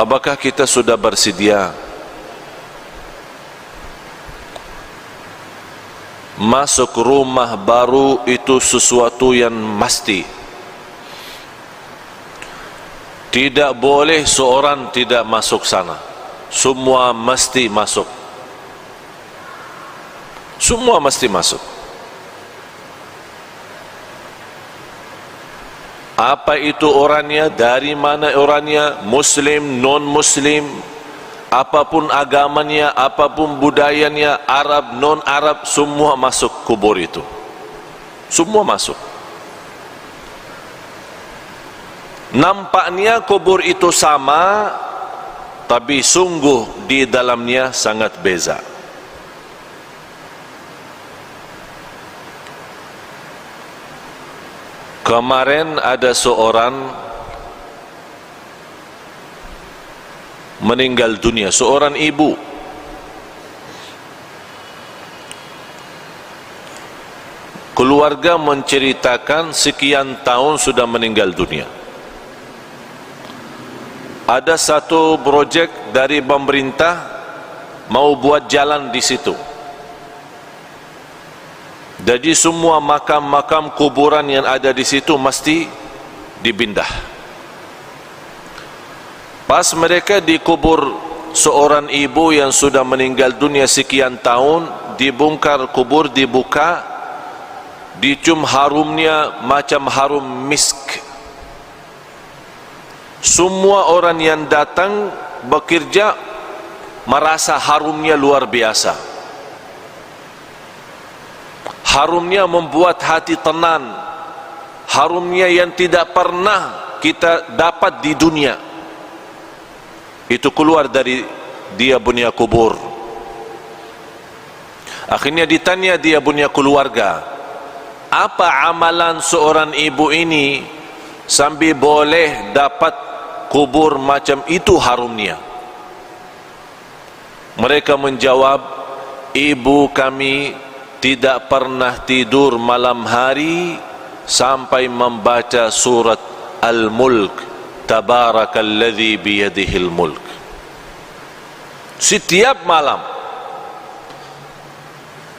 Apakah kita sudah bersedia masuk rumah baru? Itu sesuatu yang mesti. Tidak boleh seorang tidak masuk sana. Semua mesti masuk. Semua mesti masuk. Apa itu orangnya, dari mana orangnya, muslim, non-muslim, apapun agamanya, apapun budayanya, Arab, non-Arab, semua masuk kubur itu. Semua masuk. Nampaknya kubur itu sama, tapi sungguh di dalamnya sangat beza. Kemarin ada seorang meninggal dunia, seorang ibu. Keluarga menceritakan sekian tahun sudah meninggal dunia. Ada satu projek dari pemerintah mau buat jalan di situ. Jadi semua makam-makam kuburan yang ada di situ mesti dipindah. Pas mereka dikubur seorang ibu yang sudah meninggal dunia sekian tahun, dibongkar kubur, dibuka, dicium harumnya macam harum misk. Semua orang yang datang bekerja merasa harumnya luar biasa. Harumnya membuat hati tenang. Harumnya yang tidak pernah kita dapat di dunia. Itu keluar dari dia punya kubur. Akhirnya ditanya dia punya keluarga, apa amalan seorang ibu ini sampai boleh dapat kubur macam itu harumnya? Mereka menjawab, ibu kami tidak pernah tidur malam hari sampai membaca surat Al-Mulk, Tabarakalladzi biyadihil mulk. Setiap malam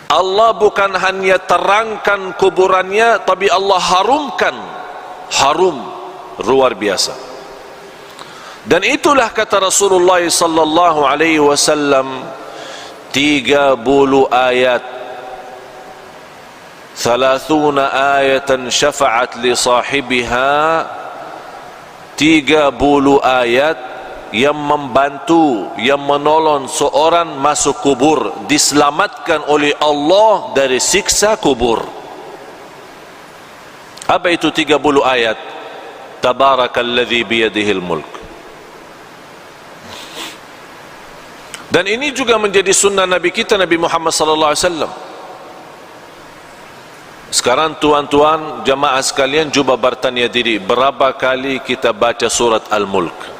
Allah bukan hanya terangkan kuburannya, tapi Allah harumkan. Harum luar biasa. Dan itulah kata Rasulullah sallallahu alaihi wasallam, 30 ayat, 30 ayatan syafa'at li sahibiha, 30 ayat yang membantu, yang menolong seorang masuk kubur, diselamatkan oleh Allah dari siksa kubur. Apa itu 30 ayat? Tabarakalladzi biyadihil mulk. Dan ini juga menjadi sunnah Nabi kita, Nabi Muhammad sallallahu alaihi wasallam. Sekarang tuan-tuan jamaah sekalian cuba bertanya diri, berapa kali kita baca surat Al-Mulk?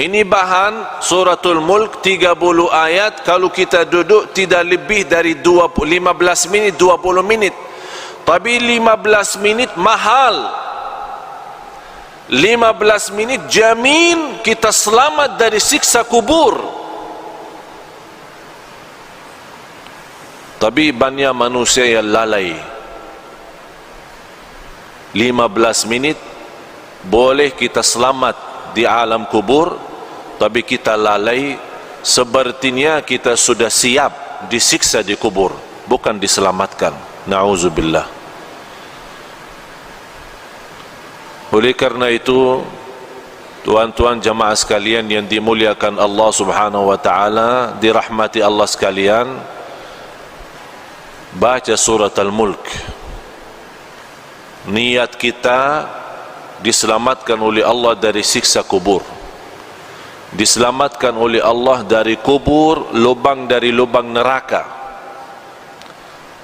Ini bahan suratul Mulk 30 ayat. Kalau kita duduk tidak lebih dari 15 minit, 20 minit. Tapi 15 minit mahal. 15 minit jamin kita selamat dari siksa kubur. Tapi banyak manusia yang lalai. 15 menit boleh kita selamat di alam kubur, tapi kita lalai, sepertinya kita sudah siap disiksa di kubur, bukan diselamatkan. Na'udzubillah. Oleh karena itu, tuan-tuan jamaah sekalian yang dimuliakan Allah subhanahu wa ta'ala, dirahmati Allah sekalian, baca surat Al-Mulk. Niat kita diselamatkan oleh Allah dari siksa kubur, diselamatkan oleh Allah dari kubur, lubang dari lubang neraka.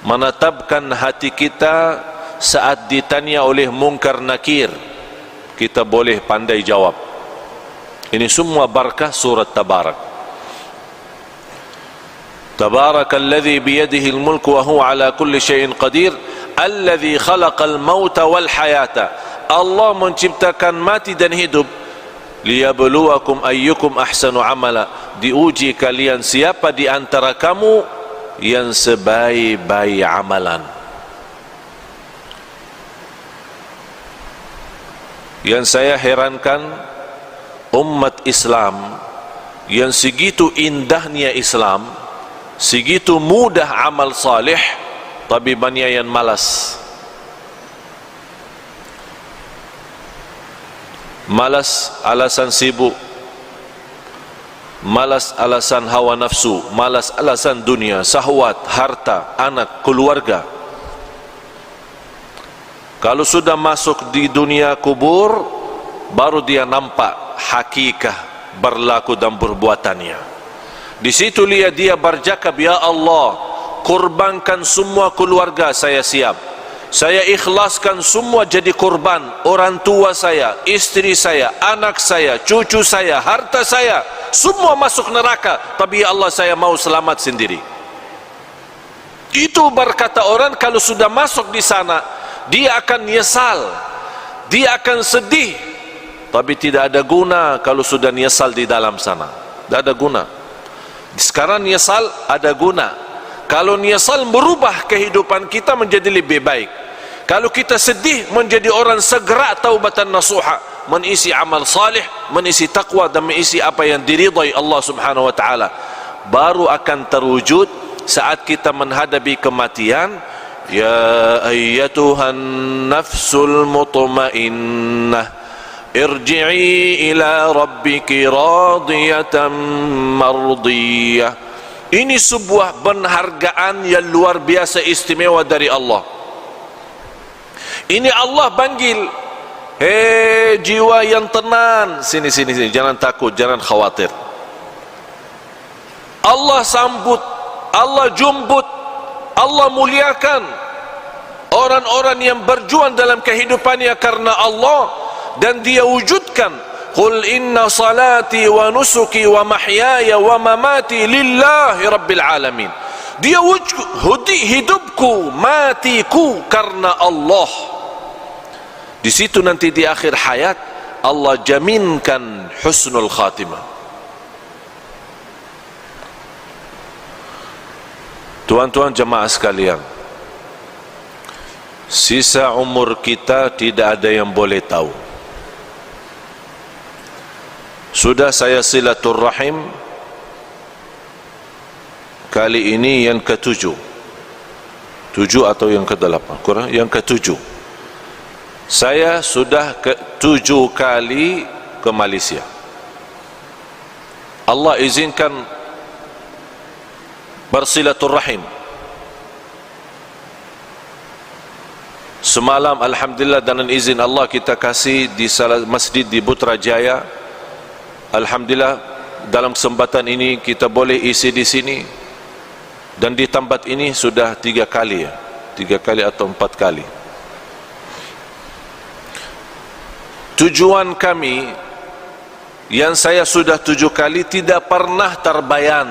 Menetapkan hati kita saat ditanya oleh Munkar Nakir, kita boleh pandai jawab. Ini semua barakah surat Tabarak. Tabarakalladzi biyadihi al-mulk wa huwa ala kulli syai'in qadir, alladzi khalaqal mauta wal hayata. Allah menciptakan mati dan hidup. liyabluwakum ayyukum ahsanu amala, diuji kalian siapa di antara kamu yang sebaik-baik amalan. Yang saya herankan, umat Islam yang segitu indahnya Islam, segitu mudah amal salih, tapi banyak yang malas. Malas alasan sibuk, malas alasan hawa nafsu, malas alasan dunia, syahwat, harta, anak, keluarga. Kalau sudah masuk di dunia kubur, baru dia nampak hakikat berlaku dan perbuatannya. Di situ dia bercakap, ya Allah, kurbankan semua keluarga saya siap. Saya ikhlaskan semua jadi kurban, orang tua saya, istri saya, anak saya, cucu saya, harta saya, semua masuk neraka, tapi ya Allah saya mau selamat sendiri. Itu berkata orang kalau sudah masuk di sana, dia akan nyesal, dia akan sedih, tapi tidak ada guna kalau sudah nyesal di dalam sana. Tidak ada guna. Sekarang nyesal ada guna. Kalau nyesal merubah kehidupan kita menjadi lebih baik. Kalau kita sedih menjadi orang segera taubatan nasuha, mengisi amal salih, mengisi taqwa dan mengisi apa yang diridai Allah Subhanahu wa taala, baru akan terwujud saat kita menghadapi kematian. Ya ayyatuhan nafsul mutmainnah, irji'i ila rabbiki radiyatan mardiyah. Ini sebuah penghargaan yang luar biasa istimewa dari Allah. Ini Allah panggil, hei jiwa yang tenang, sini, jangan takut, jangan khawatir. Allah sambut, Allah jemput, Allah muliakan orang-orang yang berjuang dalam kehidupannya karena Allah, dan dia wujudkan, qul inna salati wa nusuki wa mahyaya wa mamati lillahi rabbil alamin. Dia wujud hidupku, matiku karena Allah. Di situ nanti di akhir hayat Allah jaminkan husnul khatimah. Tuan-tuan jemaah sekalian, sisa umur kita tidak ada yang boleh tahu. Sudah saya silaturrahim kali ini yang ke-7 atau yang ke-8, kurang, yang ke-7. Saya sudah ke-7 kali ke Malaysia. Allah izinkan bersilaturrahim. Semalam alhamdulillah dengan izin Allah kita kasih di salah masjid di Putrajaya. Alhamdulillah dalam kesempatan ini kita boleh isi di sini, dan di tempat ini sudah 3 kali, 3 kali atau 4 kali. Tujuan kami yang saya sudah 7 kali tidak pernah terbayang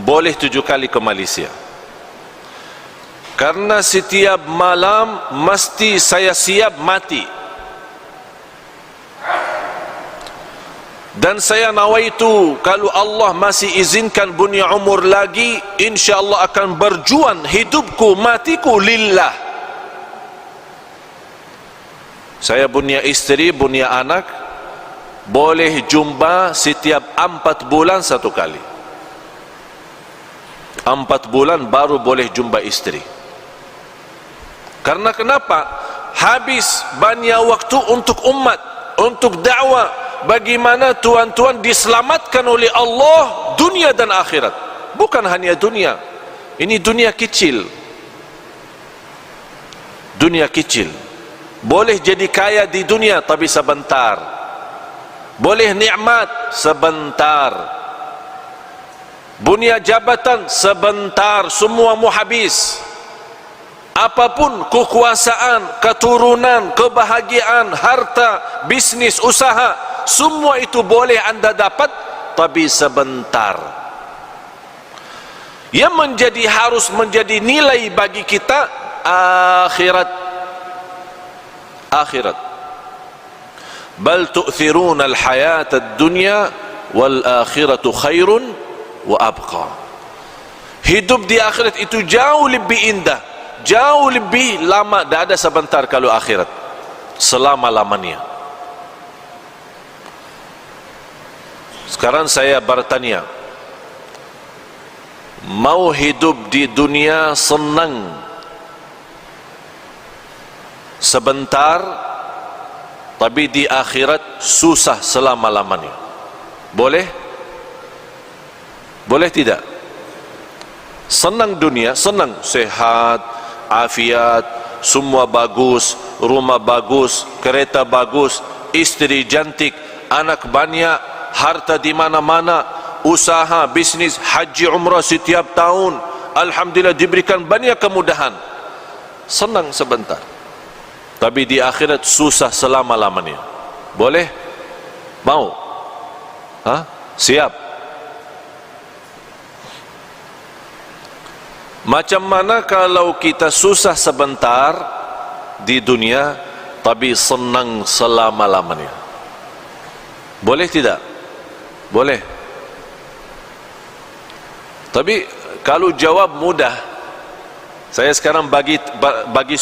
boleh 7 kali ke Malaysia, karena setiap malam mesti saya siap mati. Dan saya nawaitu kalau Allah masih izinkan punya umur lagi, insyaAllah akan berjuang hidupku matiku lillah. Saya punya istri, punya anak, boleh jumpa setiap 4 bulan 1 kali. 4 bulan baru boleh jumpa istri. Karena kenapa? Habis banyak waktu untuk umat, untuk dakwah. Bagaimana tuan-tuan diselamatkan oleh Allah dunia dan akhirat. Bukan hanya dunia. Ini dunia kecil. Dunia kecil. Boleh jadi kaya di dunia tapi sebentar. Boleh nikmat sebentar. Punya jabatan sebentar, semua mau habis. Apapun kekuasaan, keturunan, kebahagiaan, harta, bisnis, usaha, semua itu boleh anda dapat tapi sebentar. Yang harus menjadi nilai bagi kita akhirat. bal tu'thiruna al-hayata ad-dunya wal akhiratu khairun wa abqa. Hidup di akhirat itu jauh lebih indah, jauh lebih lama. Tak ada sebentar kalau akhirat, selama-lamanya. Sekarang saya bertanya, mau hidup di dunia senang sebentar, tapi di akhirat susah selama-lamanya? Boleh? Boleh tidak? Senang dunia, senang, sehat, afiat, semua bagus, rumah bagus, kereta bagus, istri cantik, anak banyak, harta di mana-mana, usaha, bisnis, haji, umrah setiap tahun, alhamdulillah diberikan banyak kemudahan. Senang sebentar, tapi di akhirat susah selama-lamanya. Boleh? Mau? Siap? Macam mana kalau kita susah sebentar di dunia, tapi senang selama-lamanya? Boleh tidak? Boleh. Tapi kalau jawab mudah, saya sekarang bagi